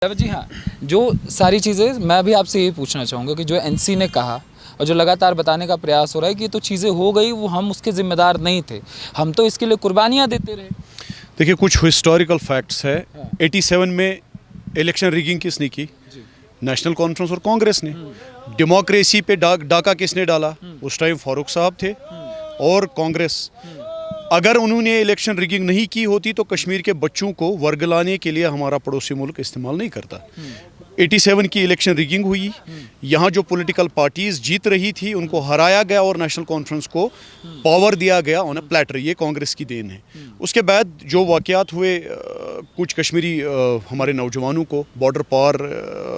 जी हाँ, जो सारी चीज़ें मैं भी आपसे यही पूछना चाहूँगा कि जो एनसी ने कहा और जो लगातार बताने का प्रयास हो रहा है कि ये तो चीज़ें हो गई, वो हम उसके ज़िम्मेदार नहीं थे, हम तो इसके लिए कुर्बानियाँ देते रहे। देखिए, कुछ हिस्टोरिकल फैक्ट्स है। 87 में इलेक्शन रिगिंग किसने की? नेशनल कॉन्फ्रेंस और कांग्रेस ने। डेमोक्रेसी पे डाका किसने डाला? उस टाइम फारूक साहब थे और कांग्रेस। अगर उन्होंने इलेक्शन रिगिंग नहीं की होती तो कश्मीर के बच्चों को वर्गलाने के लिए हमारा पड़ोसी मुल्क इस्तेमाल नहीं करता। 87 की इलेक्शन रिगिंग हुई, यहाँ जो पॉलिटिकल पार्टीज जीत रही थी उनको हराया गया और नेशनल कॉन्फ्रेंस को पावर दिया गया ऑन अ प्लेटर। ये कांग्रेस की देन है। उसके बाद जो वाकयात हुए, कुछ कश्मीरी हमारे नौजवानों को बॉर्डर पार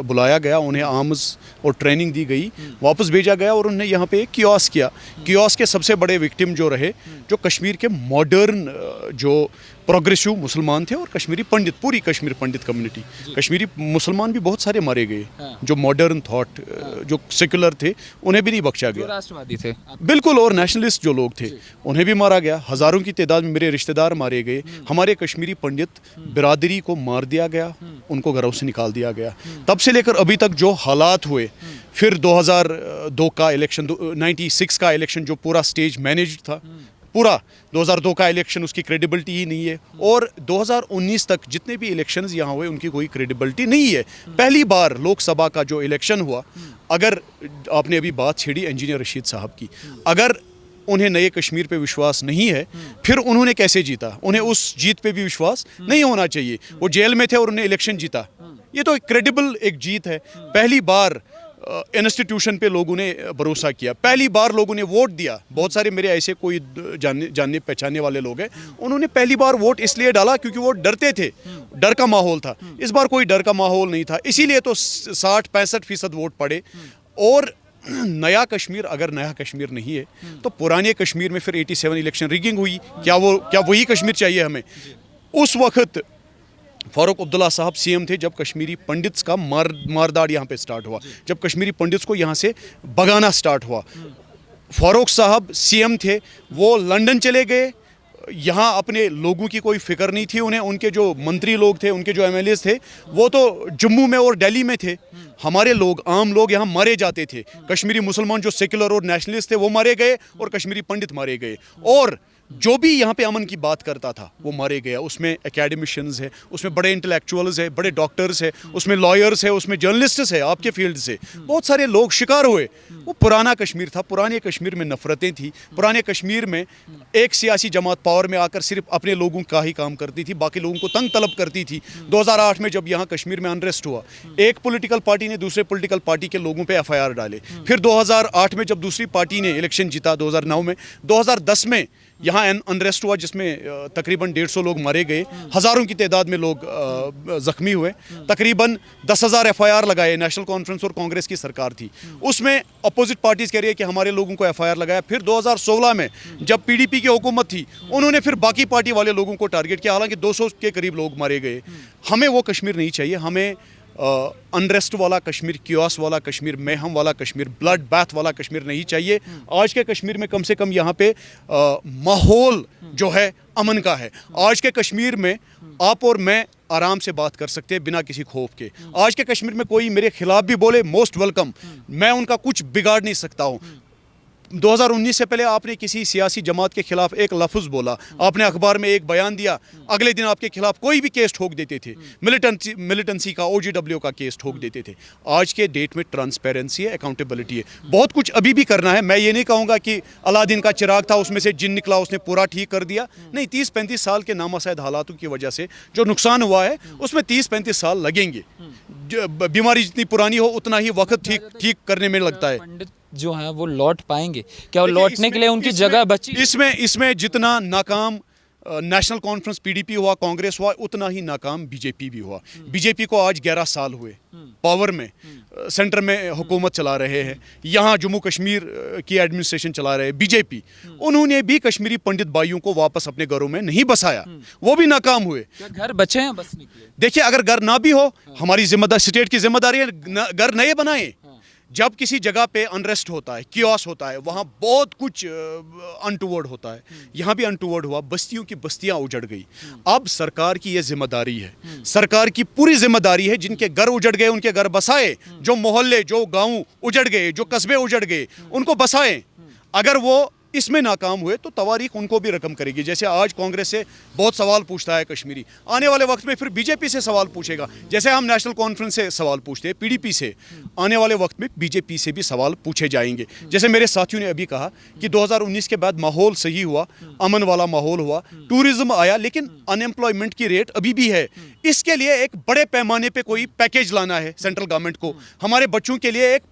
बुलाया गया, उन्हें आर्म्स और ट्रेनिंग दी गई, वापस भेजा गया और उन्हें यहाँ पे एक कियोस किया। कियोस के सबसे बड़े विक्टिम जो रहे, जो कश्मीर के मॉडर्न जो प्रोग्रेसिव मुसलमान थे और कश्मीरी पंडित, पूरी कश्मीर पंडित कम्युनिटी। कश्मीरी मुसलमान भी बहुत सारे मारे गए, जो मॉडर्न थॉट, जो सेकुलर थे, उन्हें भी नहीं बख्शा गया। राष्ट्रवादी थे बिल्कुल, और नेशनलिस्ट जो लोग थे उन्हें भी मारा गया। हज़ारों की तादाद में मेरे रिश्तेदार मारे गए। हमारे कश्मीरी पंडित बिरादरी को मार दिया गया, उनको घरों से निकाल दिया गया। तब से लेकर अभी तक जो हालात हुए, फिर 2002 का इलेक्शन, 96 का इलेक्शन जो पूरा स्टेज मैनेज था, पूरा 2002 का इलेक्शन, उसकी क्रेडिबिलिटी ही नहीं है। और 2019 तक जितने भी इलेक्शंस यहाँ हुए उनकी कोई क्रेडिबिलिटी नहीं है। पहली बार लोकसभा का जो इलेक्शन हुआ, अगर आपने अभी बात छेड़ी इंजीनियर रशीद साहब की, अगर उन्हें नए कश्मीर पे विश्वास नहीं है, फिर उन्होंने कैसे जीता? उन्हें उस जीत पे भी विश्वास नहीं होना चाहिए। वो जेल में थे और उन्हें इलेक्शन जीता, ये तो एक क्रेडिबल एक जीत है। पहली बार इंस्टीट्यूशन पे लोगों ने भरोसा किया, पहली बार लोगों ने वोट दिया। बहुत सारे मेरे ऐसे कोई जानने पहचानने वाले लोग हैं, उन्होंने पहली बार वोट इसलिए डाला क्योंकि वो डरते थे, डर का माहौल था। इस बार कोई डर का माहौल नहीं था, इसीलिए तो 60-65% वोट पड़े। और नया कश्मीर, अगर नया कश्मीर नहीं है तो पुराने कश्मीर में फिर 87 इलेक्शन रिगिंग हुई। क्या वही कश्मीर चाहिए हमें? उस वक्त फारूक अब्दुल्ला साहब सीएम थे जब कश्मीरी पंडित्स का मारदाड़ यहाँ पे स्टार्ट हुआ, जब कश्मीरी पंडित्स को यहाँ से भगाना स्टार्ट हुआ। फारूक साहब सीएम थे, वो लंदन चले गए, यहाँ अपने लोगों की कोई फिक्र नहीं थी उन्हें। उनके जो मंत्री लोग थे, उनके जो एमएलएस थे, वो तो जम्मू में और दिल्ली में थे। हमारे लोग, आम लोग यहाँ मारे जाते थे। कश्मीरी मुसलमान जो सेकुलर और नेशनलिस्ट थे वो मारे गए और कश्मीरी पंडित मारे गए। और जो भी यहाँ पे अमन की बात करता था वो मारे गया। उसमें एकेडमिशियंस है, उसमें बड़े इंटेलेक्चुअल्स है, बड़े डॉक्टर्स है, उसमें लॉयर्स है, उसमें जर्नलिस्ट्स है, आपके फील्ड से बहुत सारे लोग शिकार हुए। वो पुराना कश्मीर था, पुराने कश्मीर में नफरतें थी, पुराने कश्मीर में एक सियासी जमात पावर में आकर सिर्फ अपने लोगों का ही काम करती थी, बाकी लोगों को तंग तलब करती थी। 2008 में जब यहाँ कश्मीर में अनरेस्ट हुआ, एक पॉलिटिकल पार्टी ने दूसरे पॉलिटिकल पार्टी के लोगों पे एफआईआर डाले। फिर 2008 में जब दूसरी पार्टी ने इलेक्शन जीता, 2009 में, 2010 में यहाँ अनरेस्ट हुआ जिसमें तकरीबन 150 लोग मारे गए, हज़ारों की तादाद में लोग ज़ख्मी हुए। तकरीबन 10,000 एफआईआर लगाए। नेशनल कॉन्फ्रेंस और कांग्रेस की सरकार थी, उसमें अपोजिट पार्टीज़ कह रही है कि हमारे लोगों को एफआईआर लगाया। फिर 2016 में जब पीडीपी की हुकूमत थी, उन्होंने फिर बाकी पार्टी वाले लोगों को टारगेट किया, हालांकि 200 के करीब लोग मारे गए। हमें वो कश्मीर नहीं चाहिए। हमें अनरेस्ट वाला कश्मीर, कियोस वाला कश्मीर, मेहम वाला कश्मीर, ब्लड बैथ वाला कश्मीर नहीं चाहिए। आज के कश्मीर में कम से कम यहाँ पे माहौल जो है अमन का है। आज के कश्मीर में आप और मैं आराम से बात कर सकते हैं बिना किसी खौफ के। आज के कश्मीर में कोई मेरे खिलाफ भी बोले, मोस्ट वेलकम, मैं उनका कुछ बिगाड़ नहीं सकता हूँ। 2019 से पहले आपने किसी सियासी जमात के खिलाफ एक लफ्ज़ बोला, आपने अखबार में एक बयान दिया, अगले दिन आपके खिलाफ कोई भी केस ठोक देते थे। मिलिटेंसी का, OGW का केस ठोक देते थे। आज के डेट में ट्रांसपेरेंसी है, अकाउंटेबिलिटी है। बहुत कुछ अभी भी करना है। मैं ये नहीं कहूँगा कि अलादीन का चिराग था, उसमें से जिन निकला, उसने पूरा ठीक कर दिया। नहीं, 30-35 साल के नामासायद हालातों की वजह से जो नुकसान हुआ है उसमें 30-35 साल लगेंगे। बीमारी जितनी पुरानी हो उतना ही वक्त ठीक करने में लगता है। पंडित जो हैं वो लौट पाएंगे क्या? वो लौटने के लिए उनकी जगह बची? इसमें जितना नाकाम नेशनल कॉन्फ्रेंस पीडीपी हुआ, कांग्रेस हुआ, उतना ही नाकाम बीजेपी भी हुआ। बीजेपी को आज 11 साल हुए पावर में, सेंटर में हुकूमत चला रहे हैं, यहाँ जम्मू कश्मीर की एडमिनिस्ट्रेशन चला रहे हैं बीजेपी। उन्होंने भी कश्मीरी पंडित भाइयों को वापस अपने घरों में नहीं बसाया, वो भी नाकाम हुए। क्या घर बचे हैं बसने के लिए? देखिए, अगर घर ना भी हो, हमारी जिम्मेदारी, स्टेट की जिम्मेदारी है घर नए बनाए। जब किसी जगह पे अनरेस्ट होता है, कियोस होता है, वहाँ बहुत कुछ अनटूवर्ड होता है। यहाँ भी अनटूवर्ड हुआ, बस्तियों की बस्तियाँ उजड़ गई। अब सरकार की ये जिम्मेदारी है, सरकार की पूरी जिम्मेदारी है, जिनके घर उजड़ गए उनके घर बसाए, जो मोहल्ले जो गाँव उजड़ गए, जो कस्बे उजड़ गए, उनको बसाएं। अगर वो इसमें नाकाम हुए तो तवारीख उनको भी रकम करेगी। जैसे आज कांग्रेस से बहुत सवाल पूछता है कश्मीरी, आने वाले वक्त में फिर बीजेपी से सवाल पूछेगा। जैसे हम नेशनल कॉन्फ्रेंस से सवाल पूछते हैं, पीडीपी से, आने वाले वक्त में बीजेपी से भी सवाल पूछे जाएंगे। जैसे मेरे साथियों ने अभी कहा कि 2019 के बाद माहौल सही हुआ, अमन वाला माहौल हुआ, टूरिज्म आया, लेकिन अनएम्प्लॉयमेंट की रेट अभी भी है। इसके लिए एक बड़े पैमाने पर कोई पैकेज लाना है सेंट्रल गवर्नमेंट को। हमारे बच्चों के लिए एक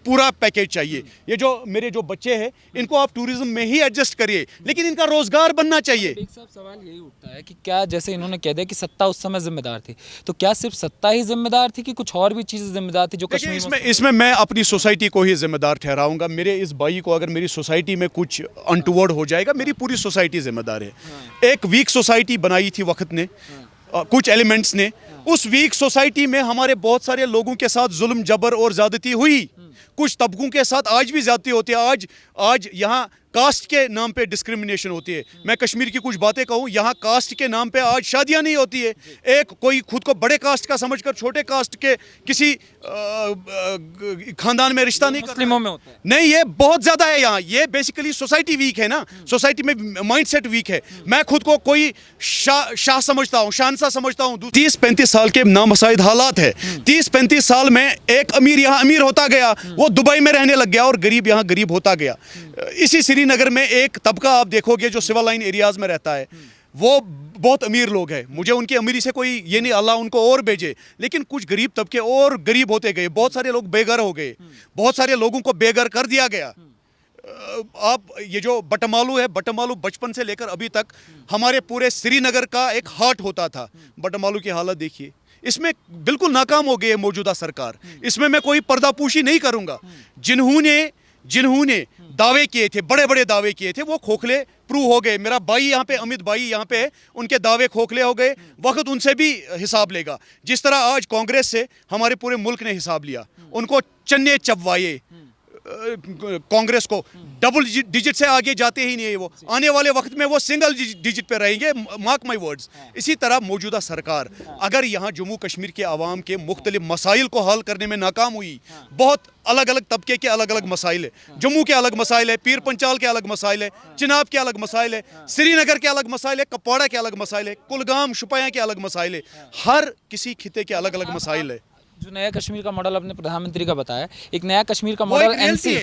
पूरा पैकेज चाहिए। ये जो मेरे जो बच्चे हैं, इनको आप टूरिज्म में ही एडजस्ट करिए, लेकिन इनका रोजगार बनना चाहिए। एक साहब सवाल यही उठता है कि क्या, जैसे इन्होंने कह दिया कि सत्ता उस समय जिम्मेदार थी, तो क्या सिर्फ सत्ता ही जिम्मेदार थी कि कुछ और भी चीजें जिम्मेदार थी जो कश्मीर में? इसमें मैं अपनी सोसाइटी को ही जिम्मेदार ठहराऊंगा। मेरे इस भाई को अगर मेरी सोसाइटी में कुछ अनटूवर्ड हो जाएगा, मेरी पूरी सोसाइटी जिम्मेदार है। एक वीक सोसाइटी बनाई थी वक्त ने, कुछ एलिमेंट्स ने। उस वीक सोसाइटी में हमारे बहुत सारे लोगों के साथ जुल्म जबर और ज्यादती हुई। कुछ तबकों के साथ आज भी ज्यादती होती है। आज यहाँ कास्ट के नाम पे डिस्क्रिमिनेशन होती है। मैं कश्मीर की कुछ बातें कहूँ, यहाँ कास्ट के नाम पे आज शादियाँ नहीं होती है। एक कोई खुद को बड़े कास्ट का समझकर छोटे कास्ट के किसी खानदान में रिश्ता नहीं करता। मुस्लिमों में होता है। नहीं, ये बहुत ज्यादा है यहाँ। ये बेसिकली सोसाइटी वीक है ना, सोसाइटी में माइंडसेट वीक है। मैं खुद को कोई शाह समझता हूँ, शानसा समझता हूँ। 30-35 साल के नामसाइद हालात है। 30-35 साल में एक अमीर यहाँ अमीर होता गया, वो दुबई में रहने लग गया, और गरीब यहाँ गरीब होता गया। इसी श्रीनगर में एक तबका आप देखोगे जो सिविल लाइन एरियाज में रहता है, वो बहुत अमीर लोग हैं। मुझे उनकी अमीरी से कोई ये नहीं, अल्लाह उनको और भेजे, लेकिन कुछ गरीब तबके और गरीब होते गए। बहुत सारे लोग बेघर हो गए, बहुत सारे लोगों को बेघर कर दिया गया। आप ये जो बटमालू है, बटमालू बचपन से लेकर अभी तक हमारे पूरे श्रीनगर का एक हार्ट होता था। बटमालू की हालत देखिए। इसमें बिल्कुल नाकाम हो गई है मौजूदा सरकार। इसमें मैं कोई पर्दापूशी नहीं करूंगा। जिन्होंने दावे किए थे, बड़े बड़े दावे किए थे, वो खोखले प्रूव हो गए। मेरा भाई यहाँ पे, अमित भाई यहाँ पे है, उनके दावे खोखले हो गए। वक्त उनसे भी हिसाब लेगा। जिस तरह आज कांग्रेस से हमारे पूरे मुल्क ने हिसाब लिया, उनको चन्ने चबवाए। कांग्रेस को डबल डिजिट से आगे जाते ही नहीं है वो। आने वाले वक्त में वो सिंगल डिजिट पे रहेंगे, मार्क माई वर्ड्स। इसी तरह मौजूदा सरकार अगर यहाँ जम्मू कश्मीर के आवाम के मुख्तलिफ मसाइल को हल करने में नाकाम हुई, बहुत अलग अलग तबके के अलग अलग मसाइल है। जम्मू के अलग मसाइल है, पीर पंचाल के अलग मसाइल है, चिनाब के अलग मसाइल है, श्रीनगर के अलग मसाइल है, कपवाड़ा के अलग मसाइल है, कुलगाम शुपाया के अलग मसाइल है। हर किसी खिते के अलग अलग मसाइल है। जो नया कश्मीर का मॉडल अपने प्रधानमंत्री का बताया, एक नया कश्मीर का मॉडल एनसी।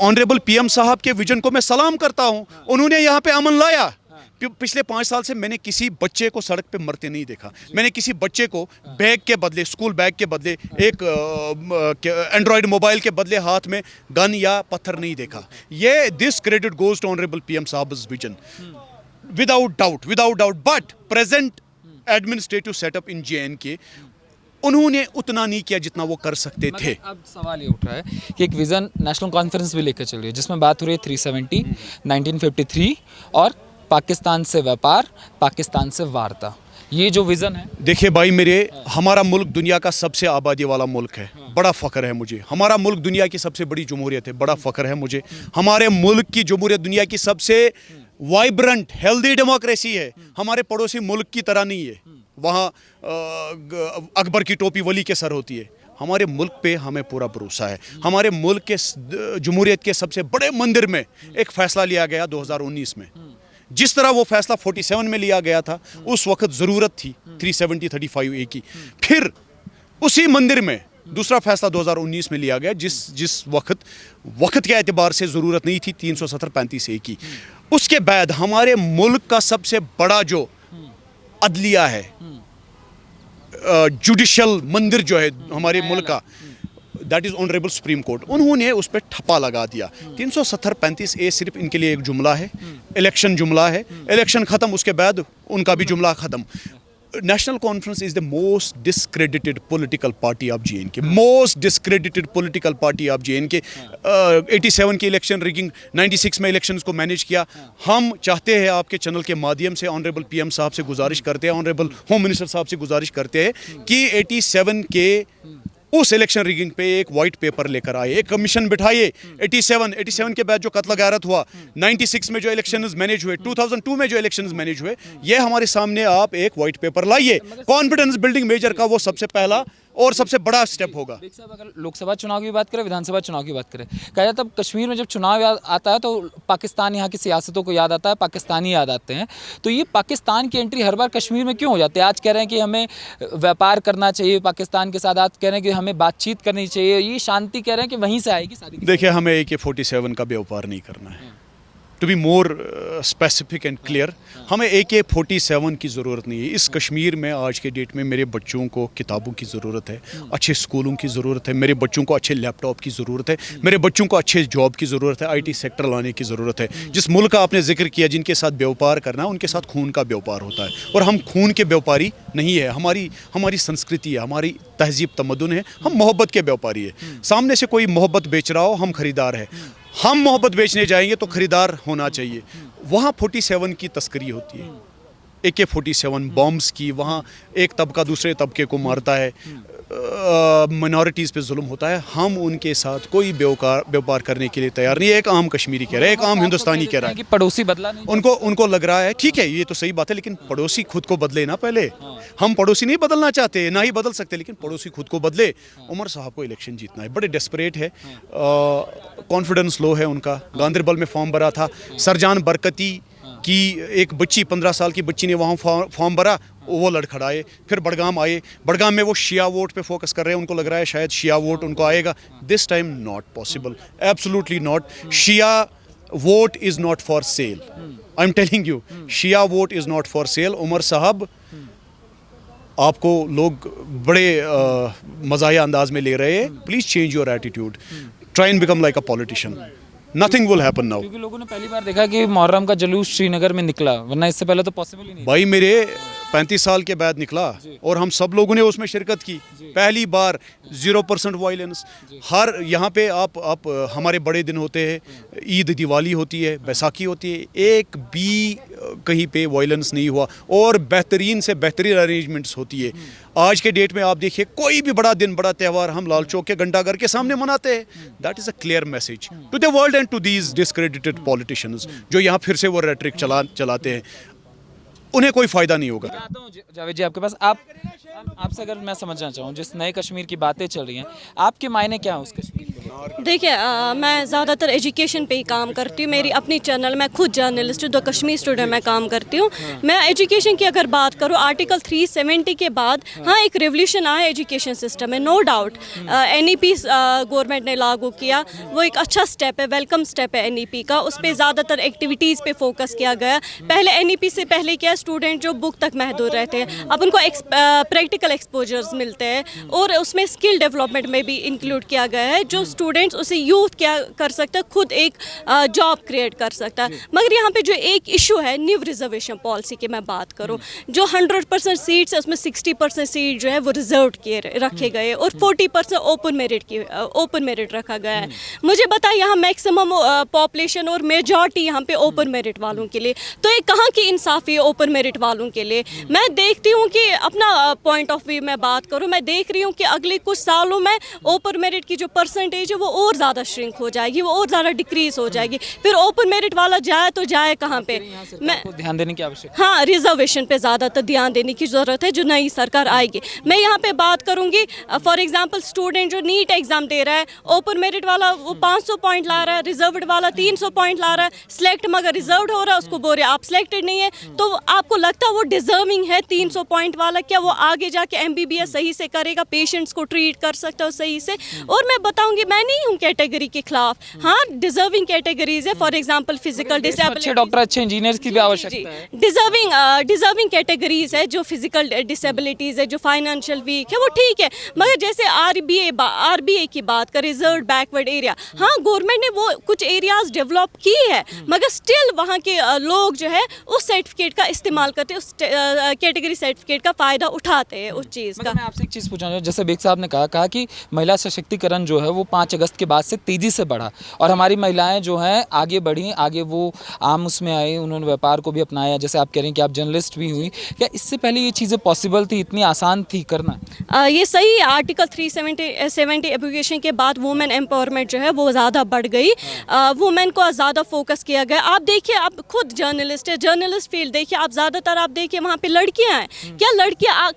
ऑनरेबल पीएम साहब के विजन को मैं सलाम करता हूं। उन्होंने यहाँ पे अमन लाया। पिछले 5 साल से मैंने किसी बच्चे को सड़क पे मरते नहीं देखा। मैंने किसी बच्चे को बैग के बदले, स्कूल बैग के बदले, एक एंड्रॉयड मोबाइल के बदले हाथ में गन या पत्थर नहीं देखा। ये this credit goes to honourable PM साहब्स vision without doubt. But present administrative setup in JNK, उन्होंने उतना नहीं किया जितना वो कर सकते थे। अब सवाल ये उठ रहा है कि एक विजन नेशनल कॉन्फ्रेंस भी लेकर चल रही है, जिसमें बात हो रही है 370, 1953 और पाकिस्तान से व्यापार, पाकिस्तान से वार्ता। ये जो विजन है, देखिए भाई मेरे, हमारा मुल्क दुनिया का सबसे आबादी वाला मुल्क है। बड़ा फ़ख्र है मुझे। हमारा मुल्क दुनिया की सबसे बड़ी जमहूरियत है। बड़ा फ़ख्र है मुझे। हमारे मुल्क की जमहूरियत दुनिया की सबसे वाइब्रेंट हेल्दी डेमोक्रेसी है। हमारे पड़ोसी मुल्क की तरह नहीं है, वहाँ अकबर की टोपी वली के सर होती है। हमारे मुल्क पे हमें पूरा भरोसा है। हमारे मुल्क के जमहूरियत के सबसे बड़े मंदिर में एक फ़ैसला लिया गया 2019 में। जिस तरह वो फैसला 47 में लिया गया था, उस वक्त ज़रूरत थी 370-35A की। फिर उसी मंदिर में दूसरा फैसला 2019 में लिया गया, जिस वक्त के एतबार से ज़रूरत नहीं थी 370-35A की। उसके बाद हमारे मुल्क का सबसे बड़ा जो अदलिया है, जुडिशल मंदिर जो है हमारे मुल्क का, that is honourable supreme court, उन्होंने उस पर ठप्पा लगा दिया। 370-35A सिर्फ इनके लिए एक जुमला है, इलेक्शन जुमला है। इलेक्शन ख़त्म, उसके बाद उनका भी जुमला ख़त्म। National conference is the most discredited political party of JNK, most discredited political party of JNK। 87 की इलेक्शन रिगिंग, 96 में इलेक्शन को मैनेज किया। हम चाहते हैं आपके चैनल के माध्यम से ऑनरेबल PM साहब से गुजारिश करते हैं, ऑनरेबल होम मिनिस्टर साहब से गुजारिश करते हैं कि 87 के उस इलेक्शन रिगिंग पे एक वाइट पेपर लेकर आए, एक कमीशन बिठाए। 87 के बाद जो कत्ल गारत हुआ, 96 में जो इलेक्शंस मैनेज हुए, 2002 में जो इलेक्शंस मैनेज हुए, ये हमारे सामने आप एक वाइट पेपर लाइए। कॉन्फिडेंस बिल्डिंग मेजर का वो सबसे पहला और सबसे बड़ा स्टेप होगा। साहब, अगर लोकसभा चुनाव की बात करें, विधानसभा चुनाव की बात करें, कहा जाता है कश्मीर में जब चुनाव आता है तो पाकिस्तान, यहाँ की सियासतों को याद आता है, पाकिस्तानी याद आते हैं। तो ये पाकिस्तान की एंट्री हर बार कश्मीर में क्यों हो जाती है? आज कह रहे हैं कि हमें व्यापार करना चाहिए पाकिस्तान के साथ, आज कह रहे हैं कि हमें बातचीत करनी चाहिए, ये शांति कह रहे हैं कि वहीं से आएगी सारी। देखिए, हमें AK-47 का व्यापार नहीं करना है। To be more specific and clear, हमें AK-47 की ज़रूरत नहीं है। इस कश्मीर में आज के डेट में मेरे बच्चों को किताबों की ज़रूरत है, अच्छे स्कूलों की ज़रूरत है, मेरे बच्चों को अच्छे लैपटॉप की ज़रूरत है, मेरे बच्चों को अच्छे जॉब की ज़रूरत है, IT सेक्टर लाने की ज़रूरत है। जिस मुल्क का आपने जिक्र किया, जिनके साथ व्यापार करना है, उनके साथ खून का व्यापार होता है, और हम खून के व्यापारी नहीं है। हमारी संस्कृति है, हमारी तहजीब तमद्दुन है, हम मोहब्बत के व्यापारी है। सामने से कोई मोहब्बत बेच रहा हो, हम खरीदार है। हम मोहब्बत बेचने जाएंगे तो खरीदार होना चाहिए। वहाँ 47 की तस्करी होती है, AK-47 बॉम्ब्स की। वहाँ एक तबका दूसरे तबके को मारता है, माइनॉरिटीज़ पे जुल्म होता है। हम उनके साथ कोई व्यापार करने के लिए तैयार नहीं है। एक आम कश्मीरी कह रहा है, एक आम हिंदुस्तानी कह रहा है कि पड़ोसी बदला नहीं। उनको लग रहा है, ठीक है, ये तो सही बात है, लेकिन पड़ोसी खुद को बदले ना पहले। हम पड़ोसी नहीं बदलना चाहते, ना ही बदल सकते, लेकिन पड़ोसी खुद को बदले। उमर साहब को इलेक्शन जीतना है, बड़े डेस्परेट है, कॉन्फिडेंस लो है उनका। गांदरबल में फॉर्म भरा था, सरजान बरकती की एक बच्ची, 15 साल की बच्ची ने वहाँ फॉर्म भरा, वो लड़खड़ाए। फिर बड़गाम आए, बड़गाम में वो शिया वोट पे फोकस कर रहे हैं, उनको लग रहा है शायद शिया वोट उनको आएगा। This time not possible, absolutely not. शिया vote is not for sale, I am telling you, शिया vote is not for sale. Umar साहब, आपको लोग बड़े मज़ाहिया अंदाज में ले रहे हैं, please change your attitude, try and become like a politician. Nothing will happen now. क्योंकि लोगों ने पहली बार देखा कि मुहर्रम का जुलूस श्रीनगर में निकला, वरना इससे पहले तो पॉसिबल ही नहीं। भाई, मेरे 35 साल के बाद निकला और हम सब लोगों ने उसमें शिरकत की। पहली बार 0% वायलेंस। हर यहाँ पे आप हमारे बड़े दिन होते हैं, ईद, दिवाली होती है, बैसाखी होती है, एक भी कहीं पे वायलेंस नहीं हुआ, और बेहतरीन से बेहतरीन अरेंजमेंट्स होती है। आज के डेट में आप देखिए, कोई भी बड़ा दिन, बड़ा त्यौहार हम लाल चौक के घंटाघर के सामने मनाते हैं। That is a clear message to the world and to these discredited politicians जो यहाँ फिर से वो रेटरिक चलाते हैं। उन्हें कोई फ़ायदा नहीं होगा। आता हूँ जावेद जी आपके पास। आपसे अगर मैं समझना चाहूँ, जिस नए कश्मीर की बातें चल रही हैं, आपके मायने क्या है उस कश्मीर के? देखिए, मैं ज़्यादातर एजुकेशन पे ही काम करती हूँ। मेरी अपनी चैनल, मैं खुद जर्नलिस्ट हूँ, द कश्मीर स्टूडेंट में काम करती हूँ। मैं एजुकेशन की अगर बात करूँ, आर्टिकल 370 के बाद हाँ एक रेवोल्यूशन आया एजुकेशन सिस्टम में, नो डाउट। NEP गवर्नमेंट ने लागू किया, वो एक अच्छा स्टेप है, वेलकम स्टेप है NEP का। उस पर ज़्यादातर एक्टिविटीज़ पे फोकस किया गया। पहले NEP से पहले क्या, स्टूडेंट जो बुक तक महदूद रहते हैं, अब उनको प्रैक्टिकल एक्सपोजर्स मिलते हैं, और उसमें स्किल डेवलपमेंट में भी इंक्लूड किया गया है। जो स्टूडेंट्स, उसे यूथ क्या कर सकता है, खुद एक जॉब क्रिएट कर सकता है। मगर यहाँ पे जो एक इशू है न्यू रिजर्वेशन पॉलिसी की मैं बात करूँ, जो 100% सीट्स है, उसमें 60% सीट जो है वो रिजर्व किए रखे गए, और 40% ओपन मेरिट रखा गया है। मुझे बताया, यहाँ मैक्सिमम पॉपुलेशन और मेजॉरिटी यहाँ पे ओपन मेरिट वालों के लिए, तो ये कहाँ की इंसाफी है ओपन मेरिट वालों के लिए? मैं देखती हूँ कि अपना पॉइंट ऑफ व्यू में बात करूँ, मैं देख रही हूँ कि अगले कुछ सालों में ओपन मेरिट की जो परसेंटेज है वो और ज़्यादा श्रिंक हो जाएगी, वो और ज़्यादा डिक्रीज हो जाएगी। फिर ओपन मेरिट वाला जाए तो जाए कहाँ पे? मैं ध्यान देने की आवश्यकता, हाँ, रिजर्वेशन पे ज़्यादातर ध्यान देने की ज़रूरत है जो नई सरकार आएगी। मैं यहाँ पे बात करूँगी, फॉर एग्जांपल स्टूडेंट जो नीट एग्ज़ाम दे रहा है, ओपन मेरिट वाला वो 500 पॉइंट ला रहा है, रिजर्व्ड वाला 300 पॉइंट ला रहा है, सिलेक्ट मगर रिजर्व्ड हो रहा है, उसको बोल रहे आप सिलेक्टेड नहीं है। तो आपको लगता है वो डिजर्विंग है 300 पॉइंट वाला? क्या वो आगे जाके MBBS सही से करेगा, पेशेंट्स को ट्रीट कर सकता है सही से? और मैं बताऊंगी, मैं नहीं हूँ कैटेगरी के खिलाफ, हाँ डिजर्विंग कैटेगरीज है, फॉर एग्जांपल फिजिकल डिसेबिलिटी, अच्छे डॉक्टर, अच्छे इंजीनियर्स की भी आवश्यकता है। डिजर्विंग कैटेगरीज है, जो फिजिकल डिसेबिलिटीज है, जो फाइनेंशियल वीक है, वो ठीक है। मगर जैसे RBA की बात करें, रिजर्व बैकवर्ड एरिया, हाँ गवर्नमेंट ने वो कुछ एरियाज डेवलप की है, मगर स्टिल वहाँ के लोग जो है उस सर्टिफिकेट का इस्तेमाल करते, उस कैटेगरी सर्टिफिकेट का फ़ायदा उठाते हैं उस चीज़ का। मैं आपसे एक चीज़ पूछना चाहूँ, जैसे बेग साहब ने कहा कि महिला सशक्तिकरण जो है वो 5 5 अगस्त के बाद से तेज़ी से बढ़ा और हमारी महिलाएं जो हैं आगे बढ़ी, आगे वो आम उसमें आई, उन्होंने व्यापार को भी अपनाया। जैसे आप कह रहे हैं कि आप जर्नलिस्ट भी हुई, क्या इससे पहले ये चीज़ें पॉसिबल थी, इतनी आसान थी करना? ये सही है। आर्टिकल 370 एप्लीकेशन के बाद वुमेन एम्पावरमेंट जो है वो ज़्यादा बढ़ गई, वुमेन को ज़्यादा फोकस किया गया। आप देखिए, आप खुद जर्नलिस्ट है, जर्नलिस्ट फील्ड देखिए, आप ज़्यादातर आप देखिए वहाँ पे लड़कियाँ हैं। क्या लड़कियाँ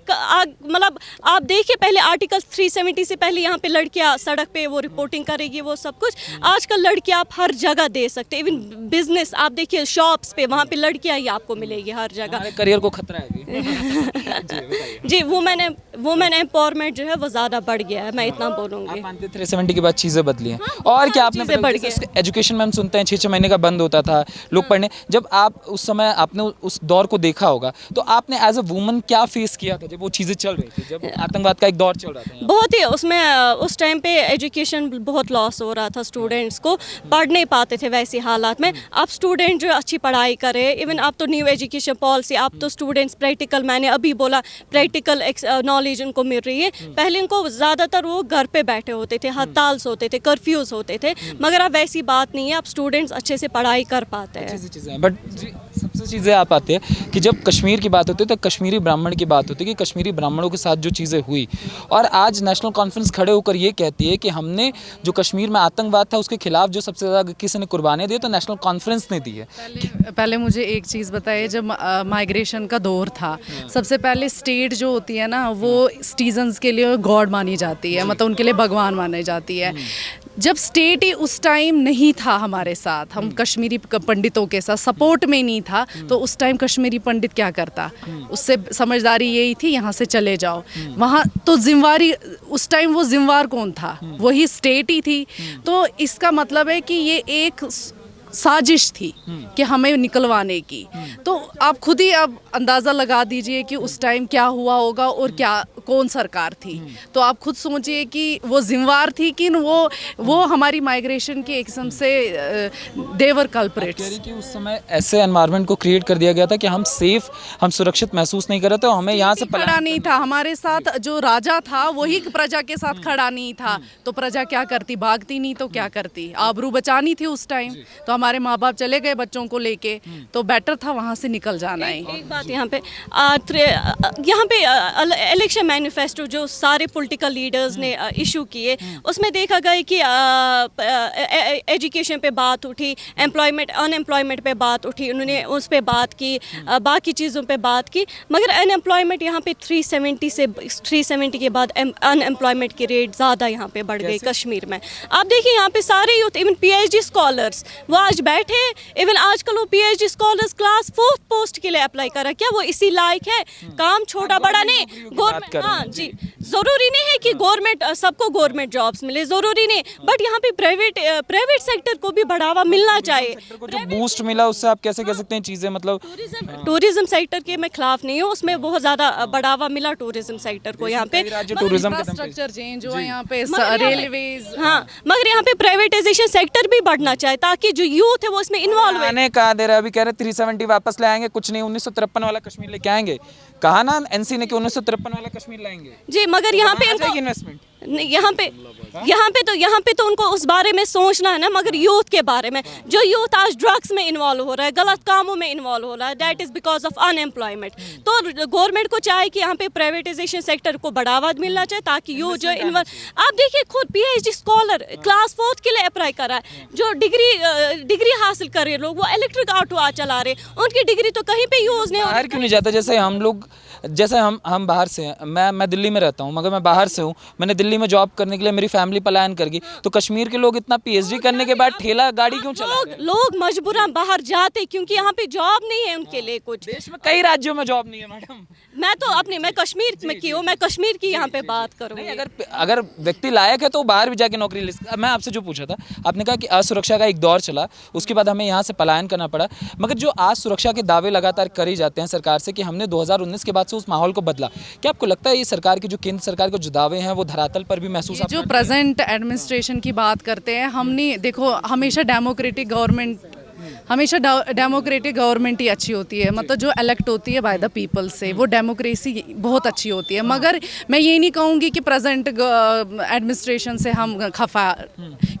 मतलब आप देखिए पहले आर्टिकल 370 से पहले यहाँ पे लड़कियाँ सड़क पे वो रिपोर्टिंग करेगी, वो सब कुछ। आजकल लड़कियाँ आप हर जगह दे सकते, इवन बिजनेस आप देखिए, शॉप्स पे वहाँ पे लड़कियाँ ही आपको मिलेगी हर जगह। करियर को खतरा है अभी। जी, वुमेन एम्पावरमेंट जो है वो ज़्यादा बढ़ गया है, मैं इतना बोलूँगी। आप मानते हैं 370 के बाद चीज़ें बदली हैं? और क्या आपने चीज़ें बढ़ जैसे एजुकेशन में हम सुनते हैं 6-6 महीने का बंद होता था लोग पढ़ने, जब आप उस समय आपने उस दौर को देखा होगा तो आपने एज अ वुमन क्या फेस किया था जब वो चीज़ें चल रही थी, जब आतंकवाद का एक दौर चल रहा था? बहुत ही उसमें उस टाइम पे एजुकेशन बहुत लॉस हो रहा था, स्टूडेंट्स को पढ़ नहीं पाते थे वैसे हालात में। अब स्टूडेंट जो अच्छी पढ़ाई करे, इवन अब तो न्यू एजुकेशन पॉलिसी, अब तो स्टूडेंट्स प्रैक्टिकल, मैंने अभी बोला प्रैक्टिकल नॉलेज उनको मिल रही है। पहले उनको ज़्यादातर वो घर पे बैठे होते थे, हड़ताल्स होते थे, कर्फ्यूज़ होते थे, मगर अब वैसी बात नहीं है। अब स्टूडेंट्स अच्छे से पढ़ाई कर पाते हैं। चीज़ें बट सबसे चीज़ें आप आते हैं कि जब कश्मीर की बात होती है तो कश्मीरी ब्राह्मण की बात होती है कि कश्मीरी ब्राह्मणों के साथ जो चीज़ें हुई, और आज नेशनल कॉन्फ्रेंस खड़े होकर ये कहती है कि हमने जो कश्मीर में आतंकवाद था उसके खिलाफ जो सबसे ज़्यादा किसी ने कुर्बानियाँ दी तो नेशनल कॉन्फ्रेंस ने दी है। पहले मुझे एक चीज़ बताइए, जब माइग्रेशन का दौर था, सबसे पहले स्टेट जो होती है ना वो सिटीजन्स के लिए गॉड मानी जाती है, मतलब उनके लिए भगवान मानी जाती है। जब स्टेट ही उस टाइम नहीं था हमारे साथ, हम कश्मीरी पंडितों के साथ सपोर्ट में नहीं था, तो उस टाइम कश्मीरी पंडित क्या करता? उससे समझदारी यही थी यहाँ से चले जाओ। वहाँ तो जिम्मेवारी उस टाइम वो जिम्मेवार कौन था? वही स्टेट ही थी। तो इसका मतलब है कि ये एक साजिश थी कि हमें निकलवाने की। तो आप खुद ही अब अंदाज़ा लगा दीजिए कि उस टाइम क्या हुआ होगा और क्या कौन सरकार थी। तो आप खुद सोचिए कि वो जिम्मेवार थी कि वो हमारी माइग्रेशन के एक किस्म से देवर कल्प्रिट्स। कि उस समय ऐसे एनवायरनमेंट को क्रिएट कर दिया गया था कि हम सेफ, हम सुरक्षित महसूस नहीं कर रहे थे और हमें यहाँ से खड़ा नहीं था। हमारे साथ जो राजा था वही प्रजा के साथ खड़ा नहीं था, तो प्रजा क्या करती? भागती नहीं तो क्या करती? आबरू बचानी थी उस टाइम। तो हमारे माँ बाप चले गए बच्चों को लेके, तो बेटर था वहाँ से निकल जाना ही। एक बात यहाँ पे इलेक्शन मैनिफेस्टो जो सारे पॉलिटिकल लीडर्स ने इशू किए, उसमें देखा गया कि एजुकेशन पे बात उठी, अनएम्प्लॉयमेंट पे बात उठी, उन्होंने उस पे बात की, बाकी चीज़ों पे बात की, मगर अनएम्प्लॉयमेंट यहाँ पे 370 के बाद अनएम्प्लॉयमेंट की रेट ज़्यादा यहाँ पे बढ़ गई कश्मीर में। आप देखिए यहाँ पे सारे यूथ, इवन PhD स्कॉलर्स वो आज बैठे, इवन आजकल वो PhD scholars class 4th post के लिए अप्लाई कर रहा है। क्या वो इसी लायक है? काम छोटा बड़ा नहीं, गवर्नमेंट, हाँ जी, ज़रूरी नहीं है कि गवर्नमेंट सबको गवर्नमेंट जॉब्स मिले, ज़रूरी नहीं, बट यहाँ पे प्राइवेट सेक्टर को भी बढ़ावा मिलना चाहिए। जो बूस्ट मिला उससे आप कैसे कह सकते हैं चीज़ें, मतलब टूरिज्म सेक्टर के मैं खिलाफ नहीं हूँ, उसमें बहुत ज़्यादा बढ़ावा मिला टूरिज्म सेक्टर को यहाँ पे। टूरिज्म स्ट्रक्चर चेंज हुआ यहाँ पे, रेलवेज, हाँ, मगर यहाँ पे प्राइवेटाइजेशन सेक्टर भी बढ़ना चाहिए ताकि जो यूथ है वो इसमें इन्वॉल्व है। मैंने कहा दे रहा, अभी कह रहे 370 वापस ले आएंगे, कुछ नहीं 1953 वाला कश्मीर लेके आएंगे। कहा ना NC ने कि 1953 वाला कश्मीर लाएंगे जी, मगर यहाँ पे इनको इन्वेस्टमेंट यहाँ पे तो उनको उस बारे में सोचना है ना, मगर यूथ के बारे में, जो यूथ आज ड्रग्स में इन्वॉल्व हो रहा है, गलत कामों में इन्वॉल्व हो रहा है, that is because of unemployment. तो गवर्नमेंट को चाहे कि यहाँ पे प्राइवेटाइजेशन सेक्टर को बढ़ावा मिलना चाहिए ताकि यूथ जो आप देखिए खुद PhD स्कॉलर क्लास 4th के लिए अप्लाई कर रहा है, जो डिग्री हासिल कर रहे लोग, वो इलेक्ट्रिक ऑटो आज चला रहे, उनकी डिग्री तो कहीं पे यूज़ नहीं हो रही। बाहर क्यों नहीं जाता? जैसे हम लोग, जैसे हम बाहर से हैं, मैं दिल्ली में रहता हूँ मगर मैं बाहर से हूँ, मैंने दिल्ली में जॉब करने के लिए मेरी फैमिली पलायन कर गई, तो कश्मीर के लोग इतना PhD करने के बाद ठेला गाड़ी क्यों चला रहे हैं? लोग मजबूरन बाहर जाते क्योंकि यहाँ पे जॉब नहीं है उनके लिए। कुछ देश में कई राज्यों में जॉब नहीं है मैडम। मैं कश्मीर में की हूँ, मैं कश्मीर की यहाँ पे बात करूँगी। अगर व्यक्ति लायक है तो बाहर भी जाके नौकरी ले सकता। मैं आपसे जो पूछा था, आपने कहा कि असुरक्षा का एक दौर चला, उसके बाद हमें यहाँ से पलायन करना पड़ा, मगर जो आज सुरक्षा के दावे लगातार करे जाते हैं सरकार से कि हमने 2019 के बाद से उस माहौल को बदला, क्या आपको लगता है ये सरकार के जो केंद्र सरकार के जो दावे हैं वो धरातल पर भी महसूस? जो प्रेजेंट एडमिनिस्ट्रेशन की बात करते हैं, हमने देखो हमेशा डेमोक्रेटिक गवर्नमेंट हमेशा डेमोक्रेटिक गवर्नमेंट ही अच्छी होती है, मतलब जो इलेक्ट होती है बाय द पीपल से, वो डेमोक्रेसी बहुत अच्छी होती है। मगर मैं ये नहीं कहूँगी कि प्रेजेंट एडमिनिस्ट्रेशन से हम खफा,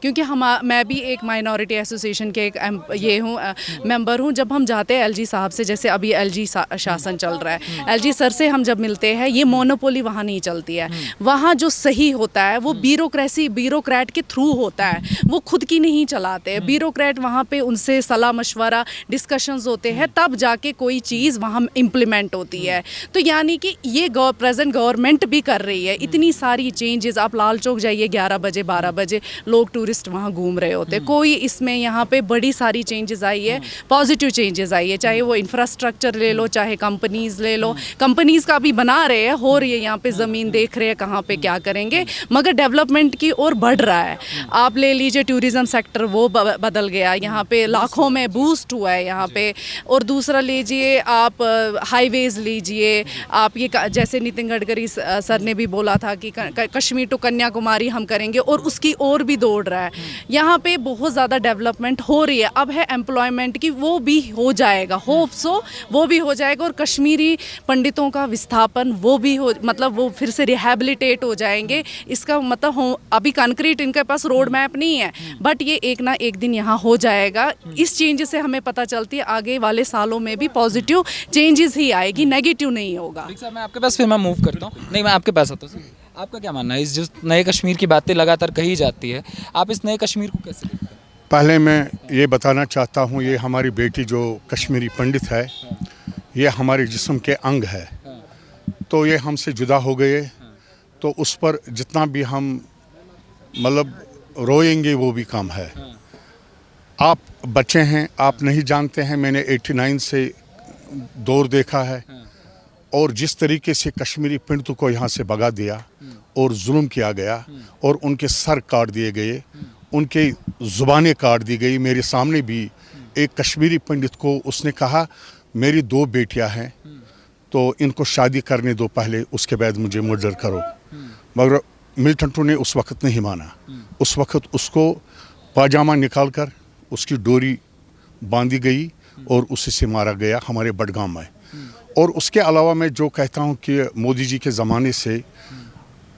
क्योंकि मैं भी एक माइनॉरिटी एसोसिएशन के एक ये हूँ मेंबर हूँ। जब हम जाते हैं एलजी साहब से, जैसे अभी एलजी शासन चल रहा है, एलजी सर से हम जब मिलते हैं, ये मोनोपोली वहाँ नहीं चलती है। वहाँ जो सही होता है वो ब्यूरोक्रेट के थ्रू होता है, वो खुद की नहीं चलाते। ब्यूरोक्रेट वहाँ पे उनसे सलाह मशवरा डिस्कशंस होते हैं, तब जाके कोई चीज़ वहाँ इम्प्लीमेंट होती है। तो यानी कि ये प्रेजेंट गवर्नमेंट भी कर रही है इतनी सारी चेंजेस। आप लाल चौक जाइए 11 बजे 12 बजे लोग टूरिस्ट वहाँ घूम रहे होते, कोई इसमें यहाँ पे बड़ी सारी चेंजेस आई है, पॉजिटिव चेंजेस आई है। चाहे वो इंफ्रास्ट्रक्चर ले लो, चाहे कंपनीज ले लो, कंपनीज का भी बना रहे हैं, हो रही है यहाँ पे, ज़मीन देख रहे हैं कहाँ पे क्या करेंगे, मगर डेवलपमेंट की ओर बढ़ रहा है। आप ले लीजिए टूरिज्म सेक्टर, वो बदल गया, यहाँ पे लाखों में बूस्ट हुआ है यहाँ पे। और दूसरा लीजिए आप हाईवेज लीजिए, आप ये जैसे नितिन गडकरी सर ने भी बोला था कि कश्मीर टू कन्याकुमारी हम करेंगे, और उसकी ओर भी दौड़ रहा है। यहाँ पे बहुत ज़्यादा डेवलपमेंट हो रही है। अब है एम्प्लॉयमेंट की, वो भी हो जाएगा, होप सो वो भी हो जाएगा। और कश्मीरी पंडितों का विस्थापन वो भी हो, मतलब वो फिर से रिहेबिलिटेट हो जाएंगे। इसका मतलब अभी कंक्रीट इनके पास रोड मैप नहीं है, बट ये एक ना एक दिन यहाँ हो जाएगा। इस चेंज से हमें पता चलती है आगे वाले सालों में भी पॉजिटिव चेंजेस ही आएगी, नेगेटिव नहीं होगा। सर मैं आपके पास, फिर मैं मूव करता हूँ, नहीं मैं आपके पास आता हूँ। आपका क्या मानना है इस जो नए कश्मीर की बातें लगातार कही जाती है, आप इस नए कश्मीर को कैसे देखते हैं? पहले मैं ये बताना चाहता हूँ, ये हमारी बेटी जो कश्मीरी पंडित है, ये हमारे जिस्म के अंग है। तो ये हमसे जुदा हो गए, तो उस पर जितना भी हम मतलब रोएंगे वो भी कम है। आप बच्चे हैं, आप नहीं जानते हैं, मैंने 89 से दौर देखा है, और जिस तरीके से कश्मीरी पंडितों को यहाँ से भगा दिया और जुल्म किया गया, और उनके सर काट दिए गए, उनके ज़ुबानें काट दी गई। मेरे सामने भी एक कश्मीरी पंडित को उसने कहा मेरी 2 बेटियां हैं, तो इनको शादी करने दो पहले, उसके बाद मुझे मर्डर करो। मगर मिलिटेंटों ने उस वक्त नहीं माना। उस वक्त उसको पाजामा निकाल कर उसकी डोरी बांधी गई और उसी से मारा गया हमारे बडगाम में। और उसके अलावा मैं जो कहता हूँ कि मोदी जी के ज़माने से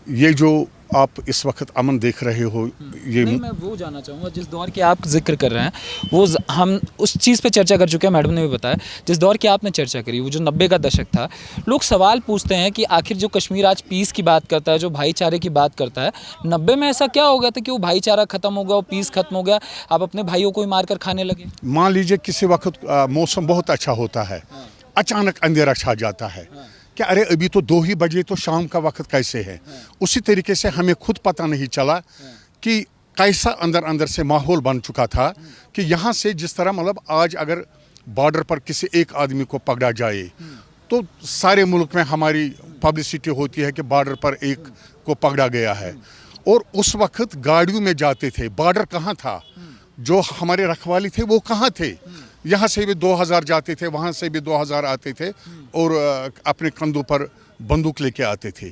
ये जो आप इस वक्त अमन देख रहे हो, ये नहीं, मैं वो जानना चाहूँगा जिस दौर की आप जिक्र कर रहे हैं, वो हम उस चीज़ पे चर्चा कर चुके हैं, मैडम ने भी बताया। जिस दौर की आपने चर्चा करी, वो जो 90 का दशक था, लोग सवाल पूछते हैं कि आखिर जो कश्मीर आज पीस की बात करता है, जो भाईचारे की बात करता है, 90 में ऐसा क्या हो गया था कि वो भाईचारा ख़त्म हो गया, वो पीस खत्म हो गया, आप अपने भाइयों को ही मार कर खाने लगे? मान लीजिए किसी वक्त मौसम बहुत अच्छा होता है, अचानक अंधेरा छा जाता है कि अरे अभी तो 2 ही बजे, तो शाम का वक्त कैसे है। उसी तरीके से हमें खुद पता नहीं चला कि कैसा अंदर अंदर से माहौल बन चुका था कि यहाँ से जिस तरह मतलब आज अगर बॉर्डर पर किसी एक आदमी को पकड़ा जाए तो सारे मुल्क में हमारी पब्लिसिटी होती है कि बॉर्डर पर एक को पकड़ा गया है। और उस वक्त गाड़ियों में जाते थे, बॉर्डर कहाँ था, जो हमारे रखवाली थे वो कहाँ थे। यहाँ से भी 2000 जाते थे, वहाँ से भी 2000 आते थे, और अपने कंधों पर बंदूक लेके आते थे।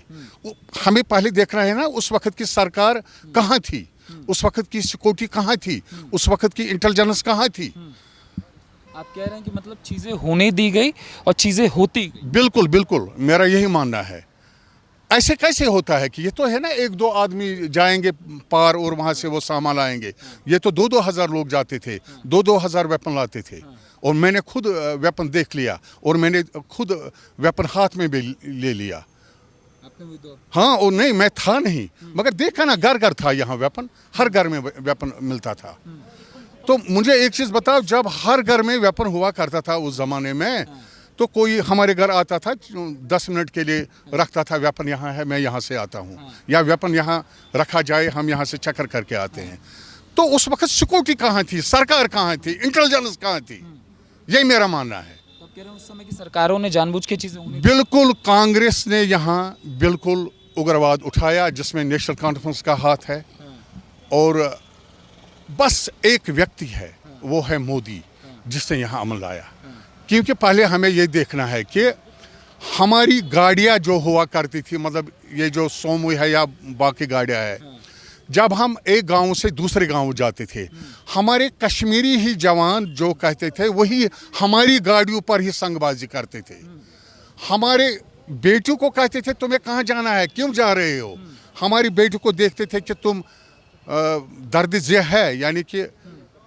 हमें पहले देखना है ना उस वक्त की सरकार कहाँ थी, उस वक्त की सिक्योरिटी कहाँ थी, उस वक्त की इंटेलिजेंस कहाँ थी। आप कह रहे हैं कि मतलब चीज़ें होने दी गई और चीज़ें होती गई। बिल्कुल बिल्कुल, मेरा यही मानना है। ऐसे कैसे होता है कि ये तो है ना 1-2 आदमी जाएंगे पार और वहाँ से वो सामान लाएंगे। ये तो 2-2 हज़ार लोग जाते थे, 2-2 हज़ार वेपन लाते थे। और मैंने खुद वेपन देख लिया, और मैंने खुद वेपन हाथ में भी ले लिया। हाँ, और नहीं मैं था नहीं, मगर देखा ना, घर घर था यहाँ वेपन, हर घर में वेपन मिलता था। तो मुझे एक चीज़ बताओ, जब हर घर में वेपन हुआ करता था उस ज़माने में, तो कोई हमारे घर आता था 10 मिनट के लिए रखता था, वेपन यहाँ है, मैं यहाँ से आता हूँ, या वेपन यहाँ रखा जाए, हम यहाँ से चक्कर करके आते हैं। तो उस वक्त सिक्योरिटी कहाँ थी, सरकार कहाँ थी, इंटेलिजेंस कहाँ थी, यही मेरा मानना है। तो कह रहे हैं उस समय की सरकारों ने जानबूझ के चीज़ें होने दी। बिल्कुल, कांग्रेस ने यहाँ बिल्कुल उग्रवाद उठाया, जिसमें नेशनल कॉन्फ्रेंस का हाथ है, और बस एक व्यक्ति है, वो है मोदी, जिसने यहाँ अमल लाया। क्योंकि पहले हमें ये देखना है कि हमारी गाड़ियाँ जो हुआ करती थी, मतलब ये जो सोमू है या बाकी गाड़ियाँ है, जब हम एक गांव से दूसरे गांव जाते थे, हमारे कश्मीरी ही जवान जो कहते थे वही हमारी गाड़ियों पर ही संगबाजी करते थे। हमारे बेटियों को कहते थे तुम्हें कहाँ जाना है, क्यों जा रहे हो। हमारी बेटी को देखते थे कि तुम दर्द ज़े है, यानी कि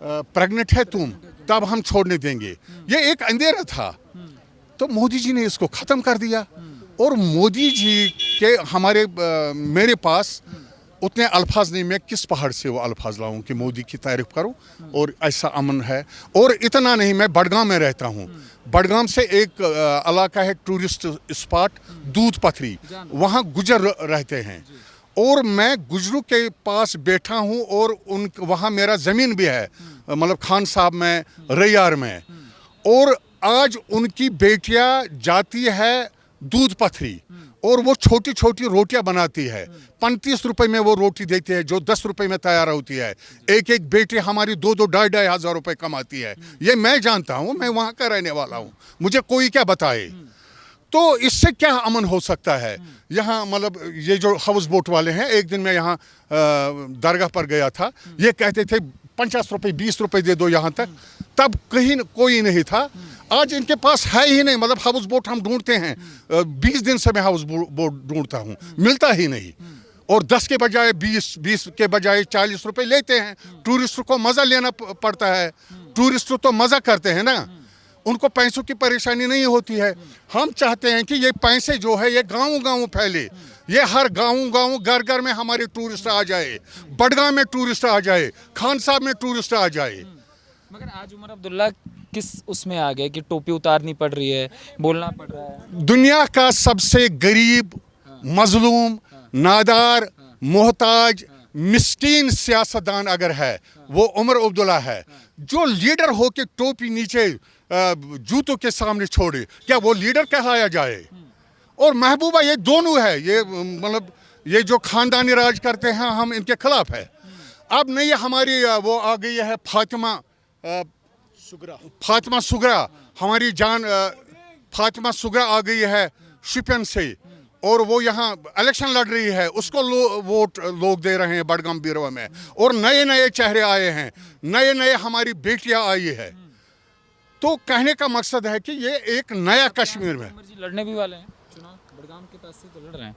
प्रेग्नेंट है तुम, तब हम छोड़ने देंगे। ये एक अंधेरा था। तो मोदी जी ने इसको ख़त्म कर दिया। और मोदी जी के मेरे पास उतने अल्फाज नहीं, मैं किस पहाड़ से वो अल्फाज लाऊं कि मोदी की तारीफ करूं। और ऐसा अमन है। और इतना नहीं, मैं बडगाम में रहता हूं। बडगाम से एक इलाका है टूरिस्ट स्पॉट दूध पथरी, वहाँ गुजर रहते हैं। और मैं गुजरों के पास बैठा हूँ और वहाँ मेरा ज़मीन भी है, मतलब खान साहब में, रैयार में। और आज उनकी बेटियाँ जाती है दूध पथरी और वो छोटी छोटी रोटियां बनाती है। 35 रुपए में वो रोटी देती है जो 10 रुपए में तैयार होती है। एक एक बेटी हमारी 2-2, 2,500 हजार रुपए कमाती है। ये मैं जानता हूँ, मैं वहाँ का रहने वाला हूँ, मुझे कोई क्या बताए। तो इससे क्या अमन हो सकता है यहाँ। मतलब ये जो हाउस बोट वाले हैं, एक दिन मैं यहाँ दरगाह पर गया था, ये कहते थे 50 रुपए 20 रुपए दे दो यहाँ तक, तब कहीं कोई नहीं था। आज इनके पास है ही नहीं। मतलब हाउस बोट हम ढूंढते हैं, 20 दिन से मैं हाउस बोट ढूंढता हूँ, मिलता ही नहीं। और 10 के बजाय 20 के बजाय 40 रुपए लेते हैं। टूरिस्ट को मज़ा लेना पड़ता है। टूरिस्ट तो मज़ा करते हैं ना, उनको पैसों की परेशानी नहीं होती है। हम चाहते हैं कि ये पैसे जो है ये गाँव फैले, ये हर गाँव घर घर में हमारे टूरिस्ट आ जाए, बडगाम में टूरिस्ट आ जाए, खान साहब में टूरिस्ट आ जाए। मगर आज उमर अब्दुल्ला किस उसमें आ गए कि टोपी उतारनी पड़ रही है, बोलना पड़ रहा है। दुनिया का सबसे गरीब, मजलूम, नादार, मोहताज, मिस्कीन सियासतदान अगर है वो उमर अब्दुल्ला है। जो लीडर हो के टोपी नीचे जूतों के सामने छोड़े, क्या वो लीडर कहलाया जाए। और महबूबा, ये दोनों है। ये मतलब ये जो खानदानी राज करते हैं, हम इनके खिलाफ है। अब नहीं, हमारी वो आ गई है फातिमा सुगरा, हमारी जान फातिमा सुगरा आ गई है शिपियन से, और वो यहाँ इलेक्शन लड़ रही है। उसको वोट लोग दे रहे हैं बडगाम बीरवा में। और नए नए चेहरे आए हैं, नए नए हमारी बेटियां आई है। तो कहने का मकसद है कि ये एक नया कश्मीर में लड़ने भी वाले हैं चुनाव, बडगाम के पास से तो लड़ रहे हैं।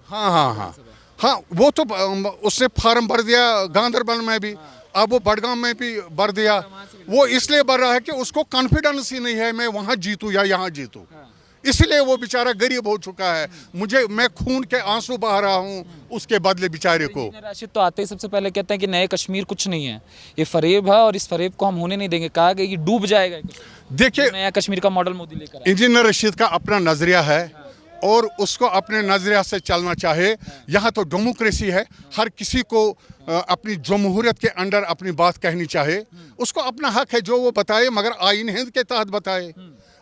हाँ, वो तो उसने फार्म भर दिया गांधरबल में भी, अब वो बडगाम में भी भर दिया। वो इसलिए भर रहा है कि उसको कॉन्फिडेंस ही नहीं है मैं वहाँ जीतूँ या यहाँ जीतूँ। इसलिए वो बेचारा गरीब हो चुका है। मैं खून के आंसू बहा रहा हूँ उसके बदले बेचारे को। राशिद तो आते ही सबसे पहले कहते हैं कि नए कश्मीर कुछ नहीं है, ये फरेब है और इस फरेब को हम होने नहीं देंगे। कहा कि डूब जाएगा। देखिए, नया कश्मीर का मॉडल मोदी लेकर आए। इंजीनियर रशीद का अपना नजरिया है और उसको अपने नजरिया से चलना चाहे। यहाँ तो डेमोक्रेसी है, हर किसी को अपनी जमहूरियत के अंडर अपनी बात कहनी चाहे, उसको अपना हक है। जो वो बताए, मगर आईन हिंद के तहत बताए।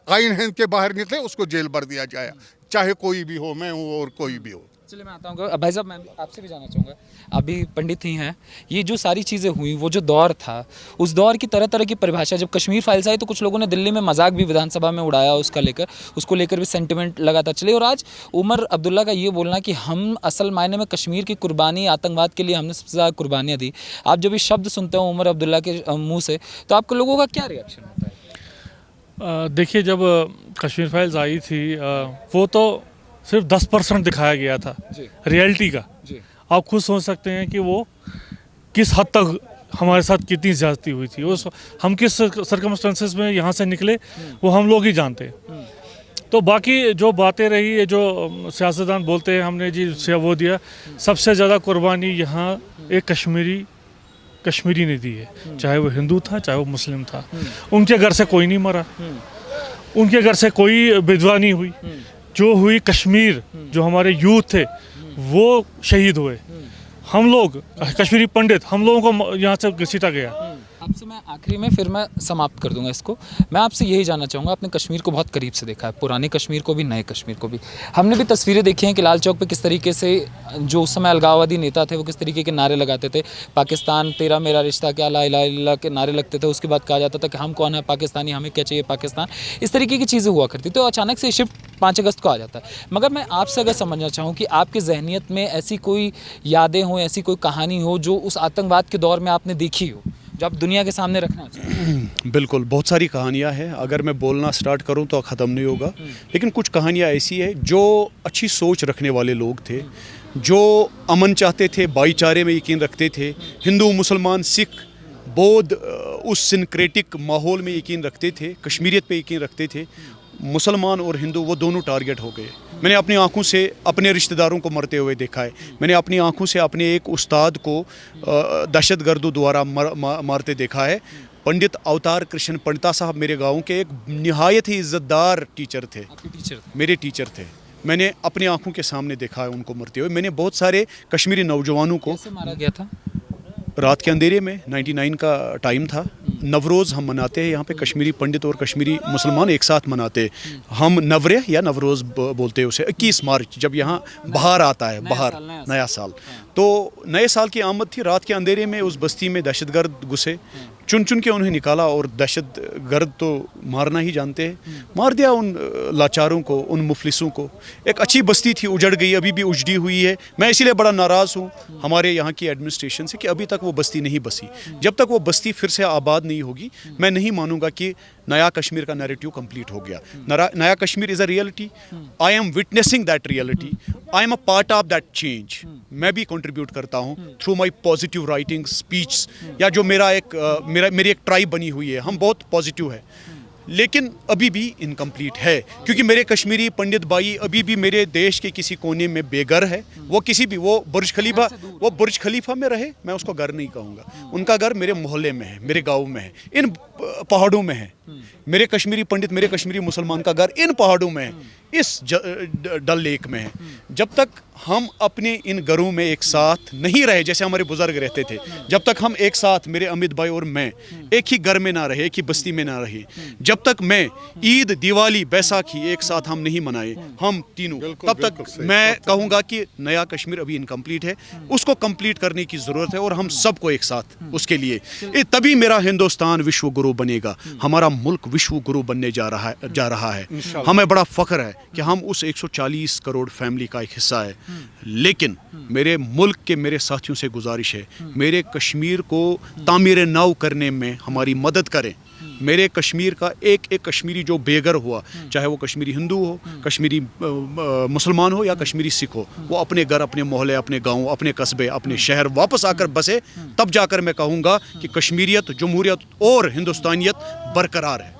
आईन हिंद के बाहर निकले उसको जेल भर दिया जाए, चाहे कोई भी हो, मैं हूँ और कोई भी हो। चलिए मैं आता हूँ भाई साहब, मैं आपसे भी जानना चाहूँगा, अभी पंडित ही हैं, ये जो सारी चीज़ें हुई, वो जो दौर था, उस दौर की तरह तरह की परिभाषा। जब कश्मीर फाइल्स आई तो कुछ लोगों ने दिल्ली में मजाक भी विधानसभा में उड़ाया उसको लेकर भी सेंटिमेंट लगातार चले। और आज उमर अब्दुल्ला का ये बोलना कि हम असल मायने में कश्मीर की कुर्बानी, आतंकवाद के लिए हमने सबसे ज़्यादा कुर्बानियाँ दी। आप जब ये शब्द सुनते हो उमर अब्दुल्ला के मुँह से, तो आपके लोगों का क्या रिएक्शन होता है? देखिए, जब कश्मीर फाइल्स आई थी वो तो सिर्फ 10% दिखाया गया था रियलिटी का। आप खुद सोच सकते हैं कि वो किस हद तक हमारे साथ कितनी ज़्यादती हुई थी। हम किस सर्कमस्टेंसेस में यहाँ से निकले वो हम लोग ही जानते हैं। तो बाकी जो बातें रही, ये जो सियासतदान बोलते हैं हमने जी वो दिया, सबसे ज़्यादा कुर्बानी यहाँ एक कश्मीरी ने दी है। चाहे वो हिंदू था, चाहे वो मुस्लिम था। उनके घर से कोई नहीं मरा, उनके घर से कोई विधवा नहीं हुई। जो हुई, कश्मीर जो हमारे यूथ थे वो शहीद हुए। हम लोग कश्मीरी पंडित, हम लोगों को यहाँ से घसीटा गया। आपसे मैं आखिरी में फिर मैं समाप्त कर दूंगा इसको। मैं आपसे यही जानना चाहूँगा, आपने कश्मीर को बहुत करीब से देखा है, पुराने कश्मीर को भी, नए कश्मीर को भी। हमने भी तस्वीरें देखी हैं कि लाल चौक पे किस तरीके से जो उस समय अलगाववादी नेता थे वो किस तरीके के नारे लगाते थे, पाकिस्तान तेरा मेरा रिश्ता क्या, ला इलाहा इल्लल्लाह के नारे लगते थे। उसके बाद कहा जाता था कि हम कौन है पाकिस्तानी, हमें क्या चाहिए पाकिस्तान, इस तरीके की चीज़ें हुआ करती। तो अचानक से शिफ्ट 5 अगस्त को आ जाता है। मगर मैं आपसे अगर समझना चाहूँ कि आपकी जहनीत में ऐसी कोई यादें हो, ऐसी कोई कहानी हो जो उस आतंकवाद के दौर में आपने देखी हो, जो आप दुनिया के सामने रखना चाहिए। बिल्कुल, बहुत सारी कहानियाँ हैं, अगर मैं बोलना स्टार्ट करूँ तो ख़त्म नहीं होगा। लेकिन कुछ कहानियाँ ऐसी है जो अच्छी सोच रखने वाले लोग थे, जो अमन चाहते थे, भाईचारे में यकीन रखते थे, हिंदू मुसलमान सिख बौद्ध उस सिंक्रेटिक माहौल में यकीन रखते थे, कश्मीरियत पे यकीन रखते थे। मुसलमान और हिंदू वो दोनों टारगेट हो गए। मैंने अपनी आंखों से अपने रिश्तेदारों को मरते हुए देखा है। मैंने अपनी आंखों से अपने एक उस्ताद को दहशतगर्दों द्वारा मारते देखा है। पंडित अवतार कृष्ण पंडिता साहब मेरे गाँव के एक निहायत ही इज़्ज़तदार टीचर थे, मेरे टीचर थे। मैंने अपनी आंखों के सामने देखा है उनको मरते हुए। मैंने बहुत सारे कश्मीरी नौजवानों को कैसे मारा गया था? रात के अंधेरे में 99 का टाइम था। नवरोज़ हम मनाते हैं यहाँ पे, कश्मीरी पंडित और कश्मीरी मुसलमान एक साथ मनाते हैं। हम नवरे या नवरोज़ बोलते हैं उसे। 21 मार्च जब यहाँ बाहर आता है, बाहर नया साल, तो नए साल की आमद थी। रात के अंधेरे में उस बस्ती में दहशतगर्द घुसे, चुन चुन के उन्हें निकाला और दहशतगर्द तो मारना ही जानते हैं, मार दिया उन लाचारों को, उन मुफलिसों को। एक अच्छी बस्ती थी, उजड़ गई, अभी भी उजड़ी हुई है। मैं इसीलिए बड़ा नाराज़ हूँ हमारे यहाँ की एडमिनिस्ट्रेशन से कि अभी तक वो बस्ती नहीं बसी। जब तक वो बस्ती फिर से आबाद नहीं होगी, मैं नहीं मानूंगा कि नया कश्मीर का नैरेटिव कंप्लीट हो गया। नया Kashmir is a reality. I am witnessing that reality. I am a part of that change. मैं भी कंट्रीब्यूट करता हूँ through my positive writing, speech, या जो मेरी एक ट्राइब बनी हुई है, हम बहुत पॉजिटिव है। लेकिन अभी भी इनकम्प्लीट है, क्योंकि मेरे कश्मीरी पंडित भाई अभी भी मेरे देश के किसी कोने में बेघर है। वो किसी भी, वो बुर्ज खलीफा में रहे, मैं उसको घर नहीं कहूँगा। उनका घर मेरे मोहल्ले में है, मेरे गाँव में है, इन पहाड़ों में है। मेरे कश्मीरी पंडित, मेरे कश्मीरी मुसलमान का घर इन पहाड़ों में है, इस डल लेक में है। जब तक हम अपने इन घरों में एक साथ नहीं रहे, जैसे हमारे बुजुर्ग रहते थे, जब तक हम एक साथ, मेरे अमित भाई और मैं, एक ही घर में ना रहे, एक ही बस्ती में ना रहे, जब तक मैं ईद, दिवाली, बैसाखी एक साथ हम नहीं मनाए, हम तीनों, तब तक मैं कहूँगा कि नया कश्मीर अभी इनकम्प्लीट है। उसको कंप्लीट करने की ज़रूरत है और हम सबको एक साथ उसके लिए, तभी मेरा हिंदुस्तान विश्व गुरु बनेगा। हमारा मुल्क विश्व गुरु बनने जा रहा है। हमें बड़ा फ़ख्र है कि हम उस 140 करोड़ फैमिली का एक हिस्सा है। लेकिन मेरे मुल्क के मेरे साथियों से गुजारिश है, मेरे कश्मीर को तामीर नौ करने में हमारी मदद करें। मेरे कश्मीर का एक एक कश्मीरी जो बेघर हुआ, चाहे वो कश्मीरी हिंदू हो, कश्मीरी मुसलमान हो या कश्मीरी सिख हो, वो अपने घर, अपने मोहल्ले, अपने गांव, अपने कस्बे, अपने शहर वापस आकर बसे। तब जाकर मैं कहूँगा कि कश्मीरियत, जमहूरियत और हिंदुस्तानियत बरकरार है।